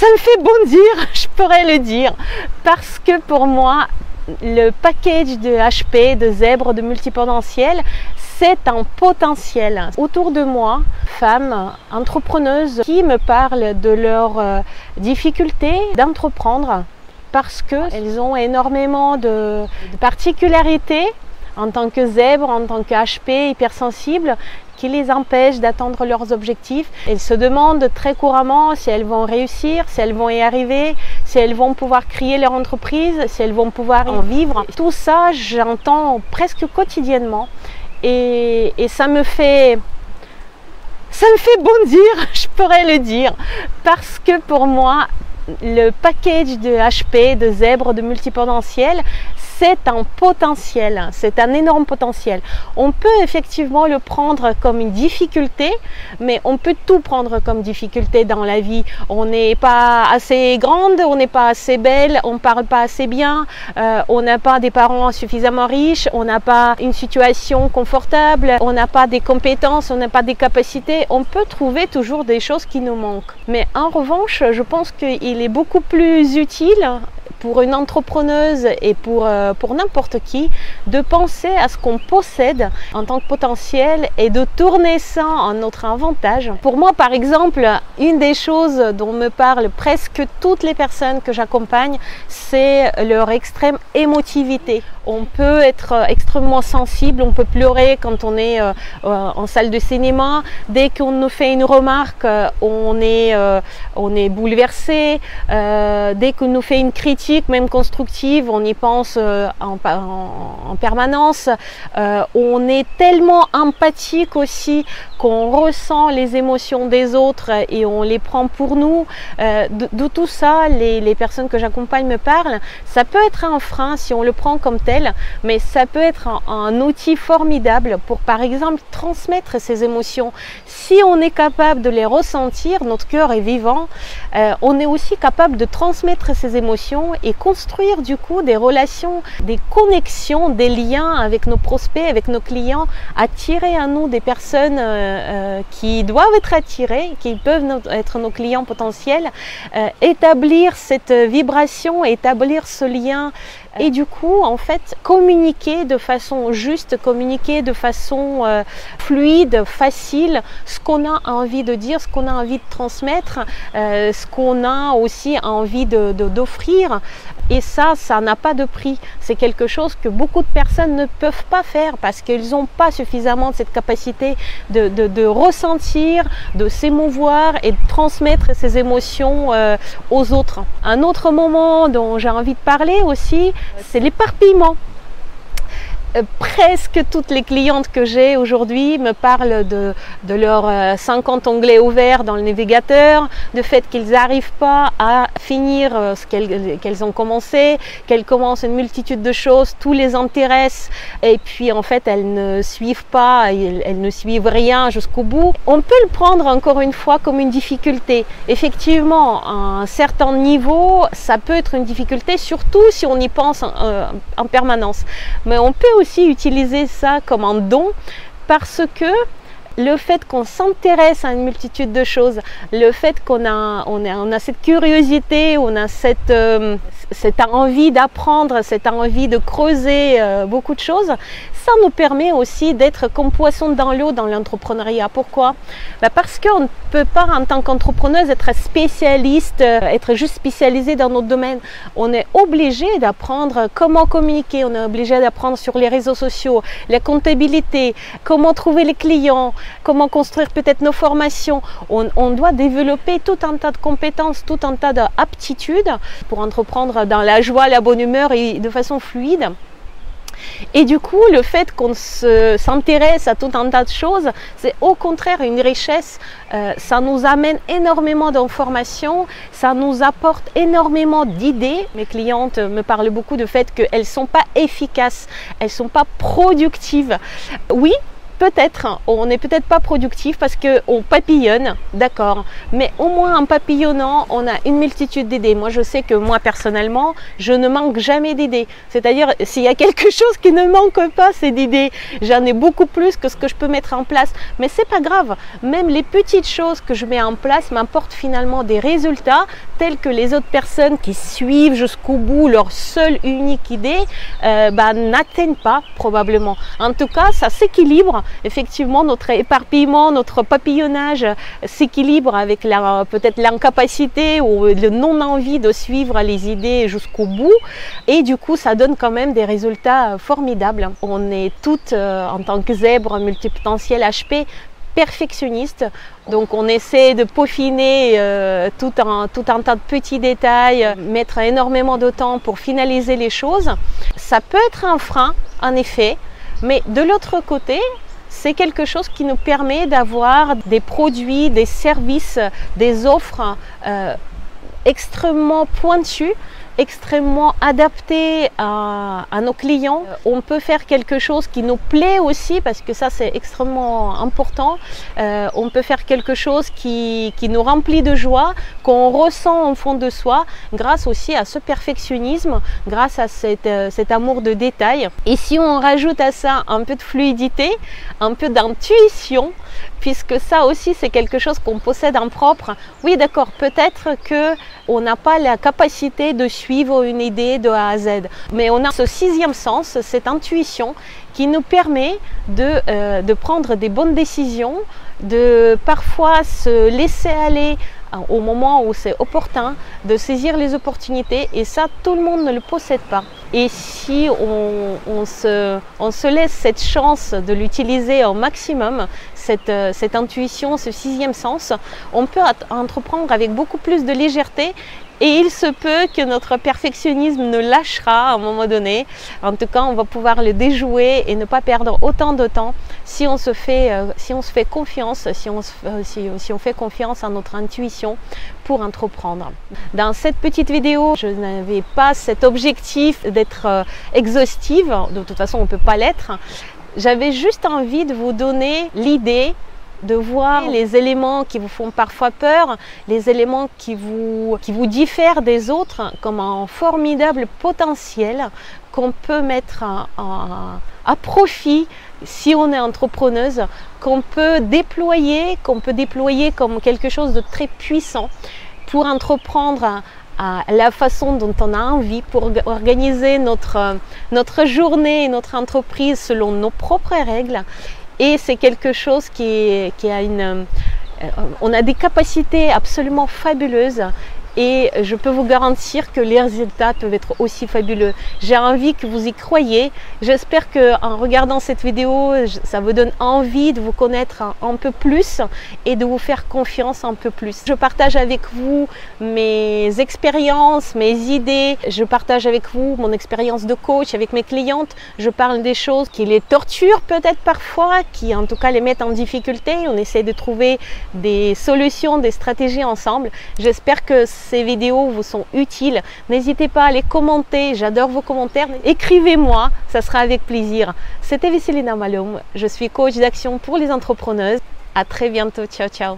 Ça me fait bondir, je pourrais le dire, parce que pour moi, le package de HP, de zèbre, de multipotentiel, c'est un potentiel. Autour de moi, femmes entrepreneuses qui me parlent de leurs difficultés d'entreprendre parce qu'elles ont énormément de particularités en tant que zèbre, en tant que HP hypersensible, qui les empêchent d'atteindre leurs objectifs. Elles se demandent très couramment si elles vont réussir, si elles vont y arriver, si elles vont pouvoir créer leur entreprise, si elles vont pouvoir en vivre. Tout ça, j'entends presque quotidiennement et ça me fait bondir, je pourrais le dire, parce que pour moi, le package de HP, de zèbre, de multipotentiel, c'est un potentiel, c'est un énorme potentiel. On peut effectivement le prendre comme une difficulté, mais on peut tout prendre comme difficulté dans la vie. On n'est pas assez grande, on n'est pas assez belle, on ne parle pas assez bien, on n'a pas des parents suffisamment riches, on n'a pas une situation confortable, on n'a pas des compétences, on n'a pas des capacités. On peut trouver toujours des choses qui nous manquent. Mais en revanche, je pense qu'il est beaucoup plus utile pour une entrepreneuse et pour n'importe qui, de penser à ce qu'on possède en tant que potentiel et de tourner ça en notre avantage. Pour moi, par exemple, une des choses dont me parlent presque toutes les personnes que j'accompagne, c'est leur extrême émotivité. On peut être extrêmement sensible, on peut pleurer quand on est en salle de cinéma. Dès qu'on nous fait une remarque, on est bouleversé. Dès qu'on nous fait une critique, même constructive, on y pense en permanence. On est tellement empathique aussi qu'on ressent les émotions des autres et on les prend pour nous. De tout ça, les personnes que j'accompagne me parlent. Ça peut être un frein si on le prend comme tel, mais ça peut être un outil formidable pour, par exemple, transmettre ces émotions. Si on est capable de les ressentir, notre cœur est vivant, on est aussi capable de transmettre ces émotions et construire du coup des relations, des connexions, des liens avec nos prospects, avec nos clients, attirer à nous des personnes qui doivent être attirées, qui peuvent être nos clients potentiels, établir cette vibration, établir ce lien et du coup en fait communiquer de façon juste, communiquer de façon fluide, facile, ce qu'on a envie de dire, ce qu'on a envie de transmettre, ce qu'on a aussi envie d'offrir. Et ça n'a pas de prix. C'est quelque chose que beaucoup de personnes ne peuvent pas faire parce qu'ils n'ont pas suffisamment de cette capacité de ressentir, de s'émouvoir et de transmettre ces émotions aux autres. Un autre moment dont j'ai envie de parler aussi, c'est l'éparpillement. Presque toutes les clientes que j'ai aujourd'hui me parlent de leurs 50 onglets ouverts dans le navigateur, du fait qu'ils n'arrivent pas à finir ce qu'elles ont commencé, qu'elles commencent une multitude de choses, tout les intéresse et puis en fait elles ne suivent pas, elles ne suivent rien jusqu'au bout. On peut le prendre encore une fois comme une difficulté. Effectivement, à un certain niveau, ça peut être une difficulté, surtout si on y pense en permanence. Mais on peut aussi utiliser ça comme un don parce que le fait qu'on s'intéresse à une multitude de choses, le fait qu'on a cette curiosité, on a cette envie d'apprendre, cette envie de creuser beaucoup de choses, ça nous permet aussi d'être comme poisson dans l'eau dans l'entrepreneuriat. Pourquoi? Parce qu'on ne peut pas en tant qu'entrepreneuse être spécialiste, être juste spécialisé dans notre domaine. On est obligé d'apprendre comment communiquer, on est obligé d'apprendre sur les réseaux sociaux, la comptabilité, comment trouver les clients, comment construire peut-être nos formations. On doit développer tout un tas de compétences, tout un tas d'aptitudes pour entreprendre dans la joie, la bonne humeur et de façon fluide. Et du coup, le fait qu'on s'intéresse à tout un tas de choses, c'est au contraire une richesse. Ça nous amène énormément d'informations, ça nous apporte énormément d'idées. Mes clientes me parlent beaucoup du fait qu'elles ne sont pas efficaces, elles ne sont pas productives. Oui, peut-être, on n'est peut-être pas productif parce qu'on papillonne, d'accord, mais au moins en papillonnant, on a une multitude d'idées. Moi, je sais que moi, personnellement, je ne manque jamais d'idées. C'est-à-dire, s'il y a quelque chose qui ne manque pas, c'est d'idées. J'en ai beaucoup plus que ce que je peux mettre en place. Mais c'est pas grave. Même les petites choses que je mets en place m'apportent finalement des résultats tels que les autres personnes qui suivent jusqu'au bout leur seule unique idée n'atteignent pas probablement. En tout cas, ça s'équilibre. Effectivement, notre éparpillement, notre papillonnage s'équilibre avec peut-être l'incapacité ou le non-envie de suivre les idées jusqu'au bout. Et du coup, ça donne quand même des résultats formidables. On est toutes, en tant que zèbre multipotentiel HP, perfectionniste, donc on essaie de peaufiner tout un tas de petits détails, mettre énormément de temps pour finaliser les choses. Ça peut être un frein en effet, mais de l'autre côté, c'est quelque chose qui nous permet d'avoir des produits, des services, des offres extrêmement pointues, extrêmement adapté à nos clients. On peut faire quelque chose qui nous plaît aussi, parce que ça c'est extrêmement important. On peut faire quelque chose qui nous remplit de joie, qu'on ressent au fond de soi, grâce aussi à ce perfectionnisme, grâce à cet amour de détail. Et si on rajoute à ça un peu de fluidité, un peu d'intuition, puisque ça aussi c'est quelque chose qu'on possède en propre. Oui, d'accord, peut-être que on n'a pas la capacité de suivre une idée de A à Z, mais on a ce sixième sens, cette intuition qui nous permet de prendre des bonnes décisions, de parfois se laisser aller au moment où c'est opportun, de saisir les opportunités, et ça tout le monde ne le possède pas. Et si on se laisse cette chance de l'utiliser au maximum, cette intuition, ce sixième sens, on peut entreprendre avec beaucoup plus de légèreté. Et il se peut que notre perfectionnisme ne lâchera à un moment donné. En tout cas, on va pouvoir le déjouer et ne pas perdre autant de temps si on se fait confiance, si on fait confiance à notre intuition pour entreprendre. Dans cette petite vidéo, je n'avais pas cet objectif d'être exhaustive. De toute façon, on ne peut pas l'être. J'avais juste envie de vous donner l'idée de voir les éléments qui vous font parfois peur, les éléments qui vous diffèrent des autres comme un formidable potentiel qu'on peut mettre à profit si on est entrepreneuse, qu'on peut déployer comme quelque chose de très puissant pour entreprendre à la façon dont on a envie, pour organiser notre journée et notre entreprise selon nos propres règles. Et c'est quelque chose on a des capacités absolument fabuleuses, et je peux vous garantir que les résultats peuvent être aussi fabuleux. J'ai envie que vous y croyiez. J'espère qu'en regardant cette vidéo, ça vous donne envie de vous connaître un peu plus et de vous faire confiance un peu plus. Je partage avec vous mes expériences, mes idées. Je partage avec vous mon expérience de coach avec mes clientes. Je parle des choses qui les torturent peut-être parfois, qui en tout cas les mettent en difficulté. On essaie de trouver des solutions, des stratégies ensemble. J'espère que ces vidéos vous sont utiles. N'hésitez pas à les commenter, j'adore vos commentaires. Écrivez-moi, ça sera avec plaisir. C'était Veselina Malum, je suis coach d'action pour les entrepreneuses. À très bientôt, ciao ciao.